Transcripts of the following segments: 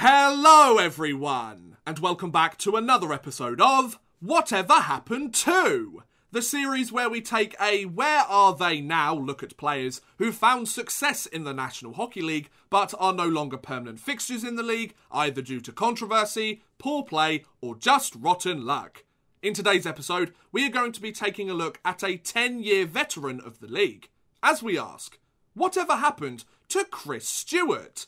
Hello everyone, and welcome back to another episode of Whatever Happened To? The series where we take a where are they now look at players who found success in the National Hockey League but are no longer permanent fixtures in the league, either due to controversy, poor play, or just rotten luck. In today's episode, we are going to be taking a look at a 10-year veteran of the league, as we ask, whatever happened to Chris Stewart?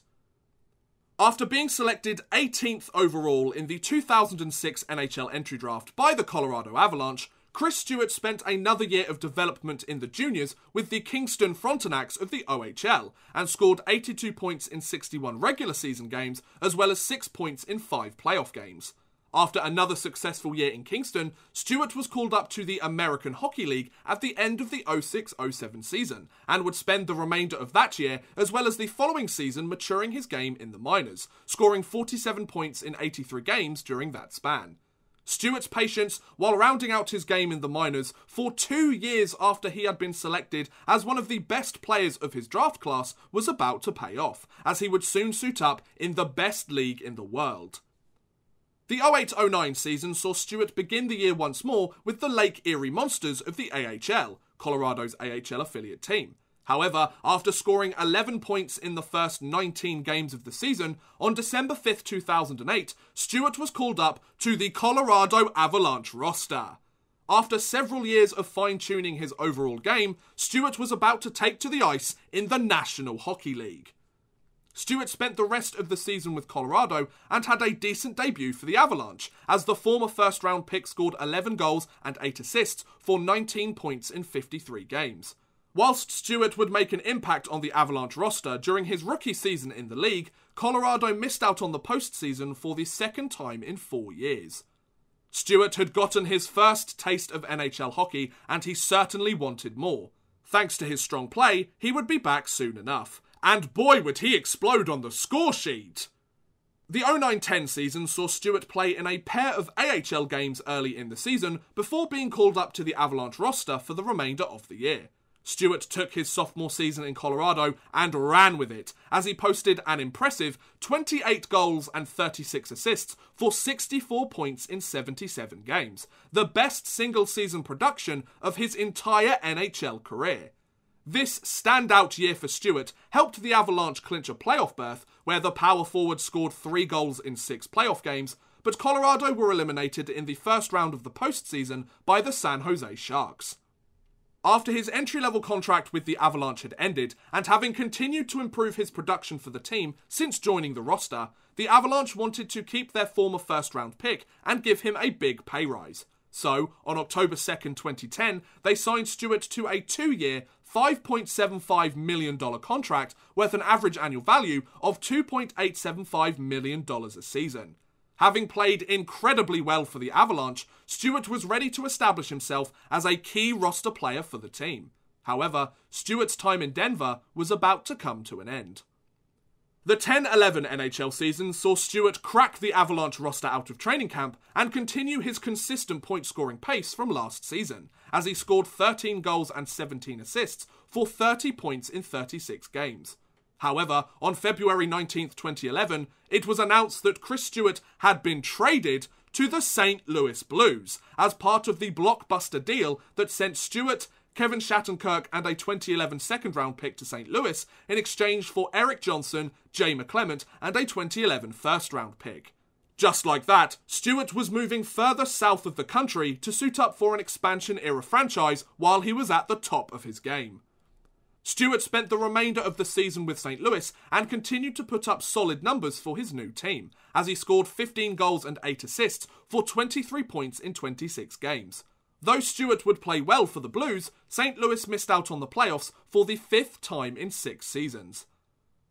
After being selected 18th overall in the 2006 NHL entry draft by the Colorado Avalanche, Chris Stewart spent another year of development in the juniors with the Kingston Frontenacs of the OHL and scored 82 points in 61 regular season games as well as 6 points in 5 playoff games. After another successful year in Kingston, Stewart was called up to the American Hockey League at the end of the 06-07 season and would spend the remainder of that year as well as the following season maturing his game in the minors, scoring 47 points in 83 games during that span. Stewart's patience while rounding out his game in the minors for 2 years after he had been selected as one of the best players of his draft class was about to pay off, as he would soon suit up in the best league in the world. The 08-09 season saw Stewart begin the year once more with the Lake Erie Monsters of the AHL, Colorado's AHL affiliate team. However, after scoring 11 points in the first 19 games of the season, on December 5th, 2008, Stewart was called up to the Colorado Avalanche roster. After several years of fine-tuning his overall game, Stewart was about to take to the ice in the National Hockey League. Stewart spent the rest of the season with Colorado and had a decent debut for the Avalanche, as the former first-round pick scored 11 goals and 8 assists for 19 points in 53 games. Whilst Stewart would make an impact on the Avalanche roster during his rookie season in the league, Colorado missed out on the postseason for the second time in 4 years. Stewart had gotten his first taste of NHL hockey and he certainly wanted more. Thanks to his strong play, he would be back soon enough. And boy would he explode on the score sheet! The 09-10 season saw Stewart play in a pair of AHL games early in the season before being called up to the Avalanche roster for the remainder of the year. Stewart took his sophomore season in Colorado and ran with it, as he posted an impressive 28 goals and 36 assists for 64 points in 77 games, the best single-season production of his entire NHL career. This standout year for Stewart helped the Avalanche clinch a playoff berth, where the power forward scored 3 goals in 6 playoff games, but Colorado were eliminated in the first round of the postseason by the San Jose Sharks. After his entry-level contract with the Avalanche had ended, and having continued to improve his production for the team since joining the roster, the Avalanche wanted to keep their former first-round pick and give him a big pay rise. So, on October 2nd, 2010, they signed Stewart to a 2-year, $5.75 million contract worth an average annual value of $2.875 million a season. Having played incredibly well for the Avalanche, Stewart was ready to establish himself as a key roster player for the team. However, Stewart's time in Denver was about to come to an end. The 10-11 NHL season saw Stewart crack the Avalanche roster out of training camp and continue his consistent point-scoring pace from last season, as he scored 13 goals and 17 assists for 30 points in 36 games. However, on February 19th, 2011, it was announced that Chris Stewart had been traded to the St. Louis Blues as part of the blockbuster deal that sent Stewart, Kevin Shattenkirk and a 2011 second-round pick to St. Louis in exchange for Eric Johnson, Jay McClement and a 2011 first-round pick. Just like that, Stewart was moving further south of the country to suit up for an expansion-era franchise while he was at the top of his game. Stewart spent the remainder of the season with St. Louis and continued to put up solid numbers for his new team, as he scored 15 goals and 8 assists for 23 points in 26 games. Though Stewart would play well for the Blues, St. Louis missed out on the playoffs for the 5th time in 6 seasons.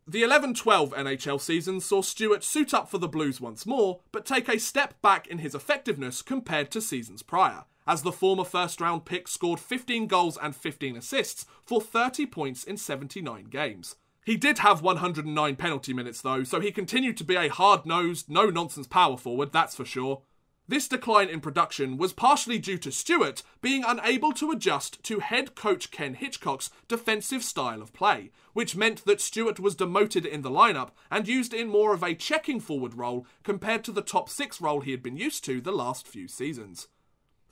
The 11-12 NHL season saw Stewart suit up for the Blues once more, but take a step back in his effectiveness compared to seasons prior, as the former first-round pick scored 15 goals and 15 assists for 30 points in 79 games. He did have 109 penalty minutes though, so he continued to be a hard-nosed, no-nonsense power forward, that's for sure. This decline in production was partially due to Stewart being unable to adjust to head coach Ken Hitchcock's defensive style of play, which meant that Stewart was demoted in the lineup and used in more of a checking forward role compared to the top six role he had been used to the last few seasons.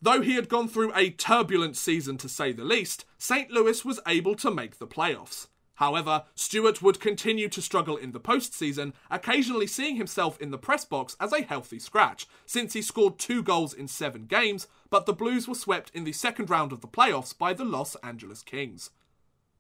Though he had gone through a turbulent season to say the least, St. Louis was able to make the playoffs. However, Stewart would continue to struggle in the postseason, occasionally seeing himself in the press box as a healthy scratch, since he scored 2 goals in 7 games, but the Blues were swept in the second round of the playoffs by the Los Angeles Kings.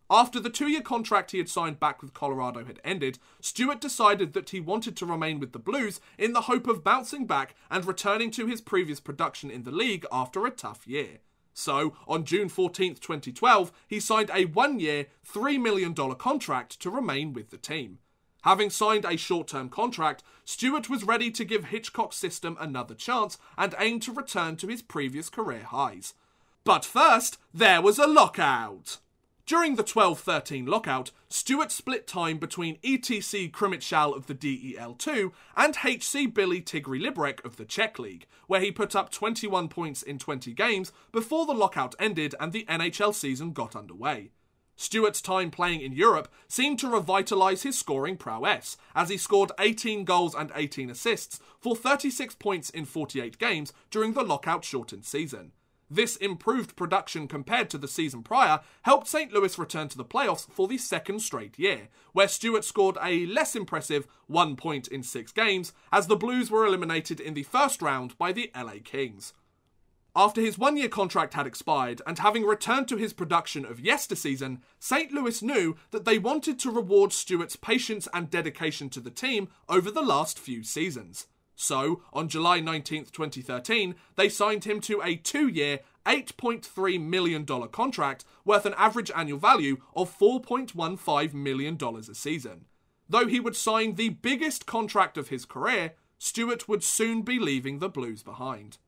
After the 2-year contract he had signed back with Colorado had ended, Stewart decided that he wanted to remain with the Blues in the hope of bouncing back and returning to his previous production in the league after a tough year. So, on June 14th, 2012, he signed a 1-year, $3 million contract to remain with the team. Having signed a short-term contract, Stewart was ready to give Hitchcock's system another chance and aimed to return to his previous career highs. But first, there was a lockout! During the 12-13 lockout, Stewart split time between ETC Krimitschal of the DEL2 and HC Billy Tigri Liberec of the Czech League, where he put up 21 points in 20 games before the lockout ended and the NHL season got underway. Stewart's time playing in Europe seemed to revitalise his scoring prowess, as he scored 18 goals and 18 assists for 36 points in 48 games during the lockout-shortened season. This improved production compared to the season prior helped St. Louis return to the playoffs for the second straight year, where Stewart scored a less impressive 1 point in 6 games, as the Blues were eliminated in the first round by the LA Kings. After his 1-year contract had expired, and having returned to his production of yesterseason, St. Louis knew that they wanted to reward Stewart's patience and dedication to the team over the last few seasons. So, on July 19th, 2013, they signed him to a 2-year, $8.3 million contract worth an average annual value of $4.15 million a season. Though he would sign the biggest contract of his career, Stewart would soon be leaving the Blues behind.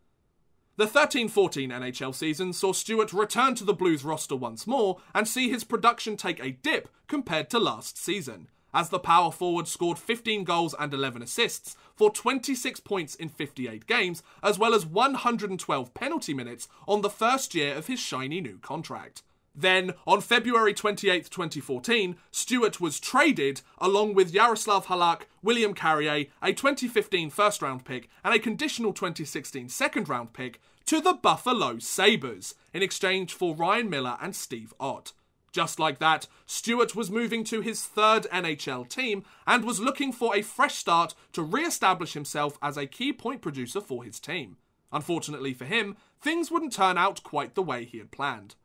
The 13-14 NHL season saw Stewart return to the Blues roster once more and see his production take a dip compared to last season, as the power forward scored 15 goals and 11 assists for 26 points in 58 games, as well as 112 penalty minutes on the first year of his shiny new contract. Then, on February 28, 2014, Stewart was traded, along with Yaroslav Halak, William Carrier, a 2015 first-round pick, and a conditional 2016 second-round pick, to the Buffalo Sabres, in exchange for Ryan Miller and Steve Ott. Just like that, Stewart was moving to his third NHL team and was looking for a fresh start to re-establish himself as a key point producer for his team. Unfortunately for him, things wouldn't turn out quite the way he had planned.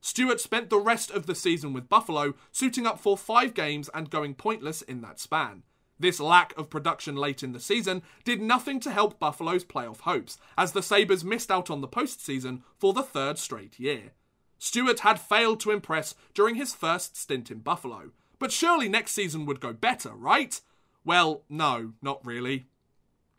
Stewart spent the rest of the season with Buffalo, suiting up for 5 games and going pointless in that span. This lack of production late in the season did nothing to help Buffalo's playoff hopes, as the Sabres missed out on the postseason for the 3rd straight year. Stewart had failed to impress during his first stint in Buffalo, but surely next season would go better, right? Well, no, not really.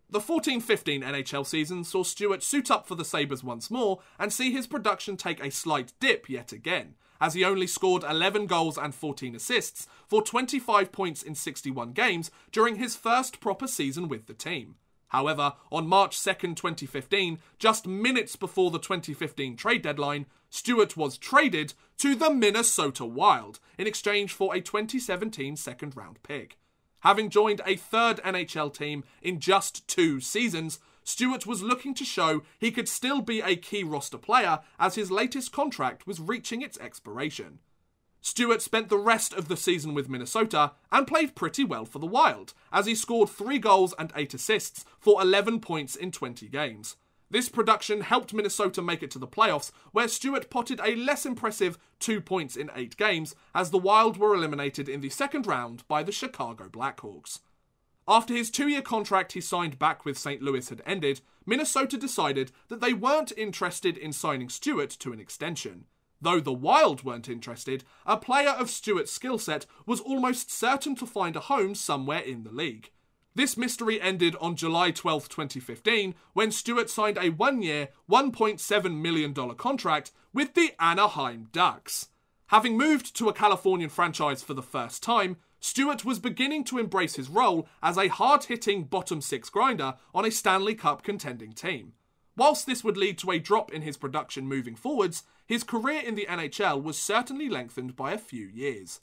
The 14-15 NHL season saw Stewart suit up for the Sabres once more and see his production take a slight dip yet again, as he only scored 11 goals and 14 assists for 25 points in 61 games during his first proper season with the team. However, on March 2nd, 2015, just minutes before the 2015 trade deadline, Stewart was traded to the Minnesota Wild in exchange for a 2017 second-round pick. Having joined a 3rd NHL team in just 2 seasons, Stewart was looking to show he could still be a key roster player as his latest contract was reaching its expiration. Stewart spent the rest of the season with Minnesota and played pretty well for the Wild, as he scored 3 goals and 8 assists for 11 points in 20 games. This production helped Minnesota make it to the playoffs, where Stewart potted a less impressive 2 points in 8 games, as the Wild were eliminated in the second round by the Chicago Blackhawks. After his 2-year contract he signed back with St. Louis had ended, Minnesota decided that they weren't interested in signing Stewart to an extension. Though the Wild weren't interested, a player of Stewart's skill set was almost certain to find a home somewhere in the league. This mystery ended on July 12, 2015, when Stewart signed a 1-year, $1.7 million contract with the Anaheim Ducks. Having moved to a Californian franchise for the first time, Stewart was beginning to embrace his role as a hard-hitting bottom-six grinder on a Stanley Cup contending team. Whilst this would lead to a drop in his production moving forwards, his career in the NHL was certainly lengthened by a few years.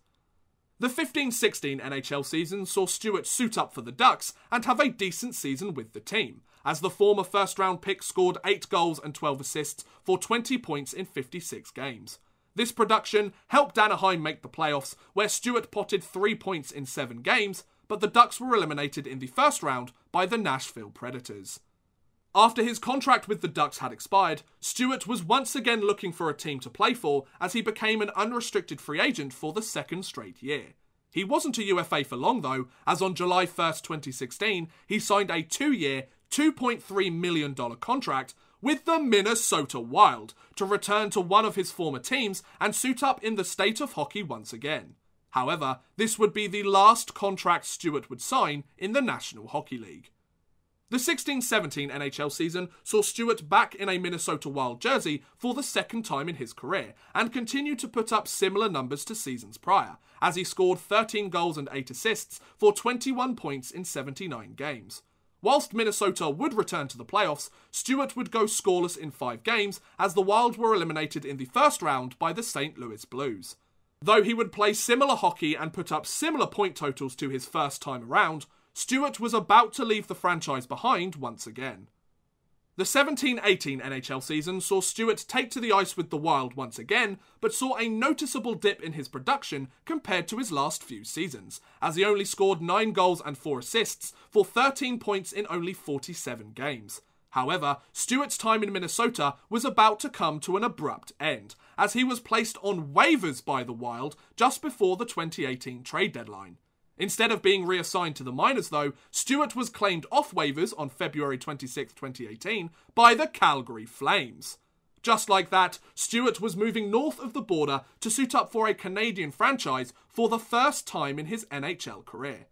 The 15-16 NHL season saw Stewart suit up for the Ducks and have a decent season with the team, as the former first-round pick scored 8 goals and 12 assists for 20 points in 56 games. This production helped Anaheim make the playoffs, where Stewart potted 3 points in 7 games, but the Ducks were eliminated in the first round by the Nashville Predators. After his contract with the Ducks had expired, Stewart was once again looking for a team to play for as he became an unrestricted free agent for the second straight year. He wasn't a UFA for long though, as on July 1st, 2016, he signed a 2-year, $2.3 million contract with the Minnesota Wild to return to one of his former teams and suit up in the state of hockey once again. However, this would be the last contract Stewart would sign in the National Hockey League. The 16-17 NHL season saw Stewart back in a Minnesota Wild jersey for the second time in his career, and continued to put up similar numbers to seasons prior, as he scored 13 goals and 8 assists for 21 points in 79 games. Whilst Minnesota would return to the playoffs, Stewart would go scoreless in 5 games, as the Wild were eliminated in the first round by the St. Louis Blues. Though he would play similar hockey and put up similar point totals to his first time around, Stewart was about to leave the franchise behind once again. The 17-18 NHL season saw Stewart take to the ice with the Wild once again, but saw a noticeable dip in his production compared to his last few seasons, as he only scored 9 goals and 4 assists for 13 points in only 47 games. However, Stewart's time in Minnesota was about to come to an abrupt end, as he was placed on waivers by the Wild just before the 2018 trade deadline. Instead of being reassigned to the minors though, Stewart was claimed off waivers on February 26, 2018 by the Calgary Flames. Just like that, Stewart was moving north of the border to suit up for a Canadian franchise for the first time in his NHL career.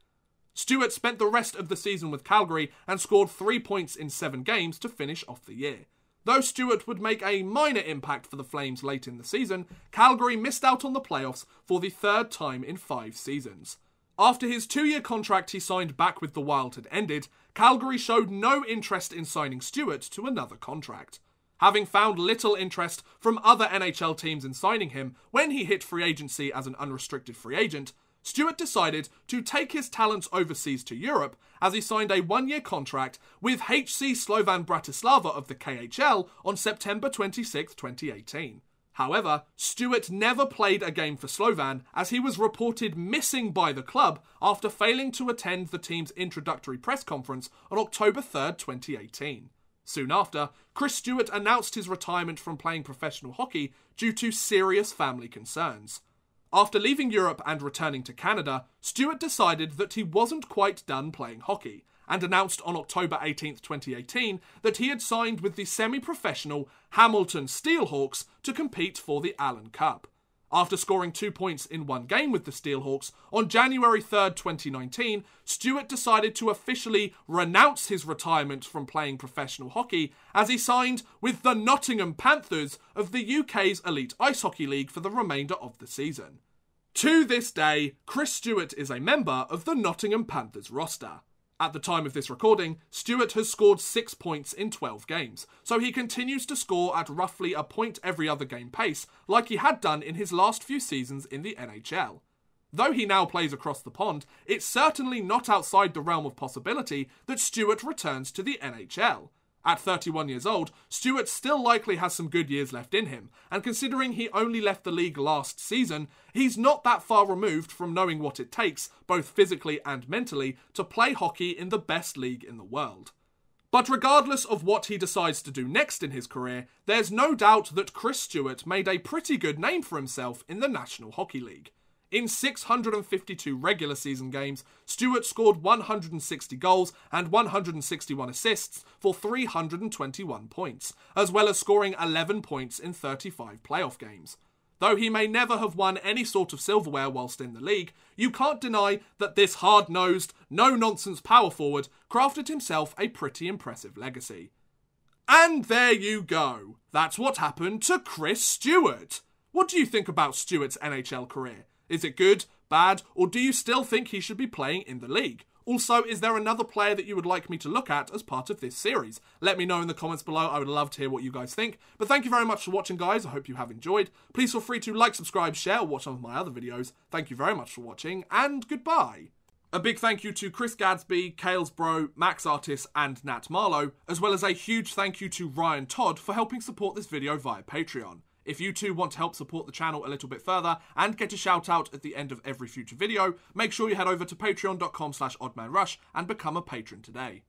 Stewart spent the rest of the season with Calgary and scored 3 points in 7 games to finish off the year. Though Stewart would make a minor impact for the Flames late in the season, Calgary missed out on the playoffs for the third time in 5 seasons. After his 2-year contract he signed back with the Wild had ended, Calgary showed no interest in signing Stewart to another contract. Having found little interest from other NHL teams in signing him when he hit free agency as an unrestricted free agent, Stewart decided to take his talents overseas to Europe as he signed a 1-year contract with HC Slovan Bratislava of the KHL on September 26, 2018. However, Stewart never played a game for Slovan as he was reported missing by the club after failing to attend the team's introductory press conference on October 3, 2018. Soon after, Chris Stewart announced his retirement from playing professional hockey due to serious family concerns. After leaving Europe and returning to Canada, Stewart decided that he wasn't quite done playing hockey, and announced on October 18, 2018 that he had signed with the semi-professional Hamilton Steelhawks to compete for the Allen Cup. After scoring 2 points in 1 game with the Steelhawks, on January 3, 2019, Stewart decided to officially renounce his retirement from playing professional hockey as he signed with the Nottingham Panthers of the UK's Elite Ice Hockey League for the remainder of the season. To this day, Chris Stewart is a member of the Nottingham Panthers roster. At the time of this recording, Stewart has scored 6 points in 12 games, so he continues to score at roughly a point every other game pace, like he had done in his last few seasons in the NHL. Though he now plays across the pond, it's certainly not outside the realm of possibility that Stewart returns to the NHL. At 31 years old, Stewart still likely has some good years left in him, and considering he only left the league last season, he's not that far removed from knowing what it takes, both physically and mentally, to play hockey in the best league in the world. But regardless of what he decides to do next in his career, there's no doubt that Chris Stewart made a pretty good name for himself in the National Hockey League. In 652 regular season games, Stewart scored 160 goals and 161 assists for 321 points, as well as scoring 11 points in 35 playoff games. Though he may never have won any sort of silverware whilst in the league, you can't deny that this hard-nosed, no-nonsense power forward crafted himself a pretty impressive legacy. And there you go. That's what happened to Chris Stewart. What do you think about Stewart's NHL career? Is it good, bad, or do you still think he should be playing in the league? Also, is there another player that you would like me to look at as part of this series? Let me know in the comments below. I would love to hear what you guys think. But thank you very much for watching, guys. I hope you have enjoyed. Please feel free to like, subscribe, share, or watch some of my other videos. Thank you very much for watching, and goodbye. A big thank you to Chris Gadsby, Kalesbro, Max Artis, and Nat Marlowe, as well as a huge thank you to Ryan Todd for helping support this video via Patreon. If you too want to help support the channel a little bit further and get a shout out at the end of every future video, make sure you head over to patreon.com/oddmanrush and become a patron today.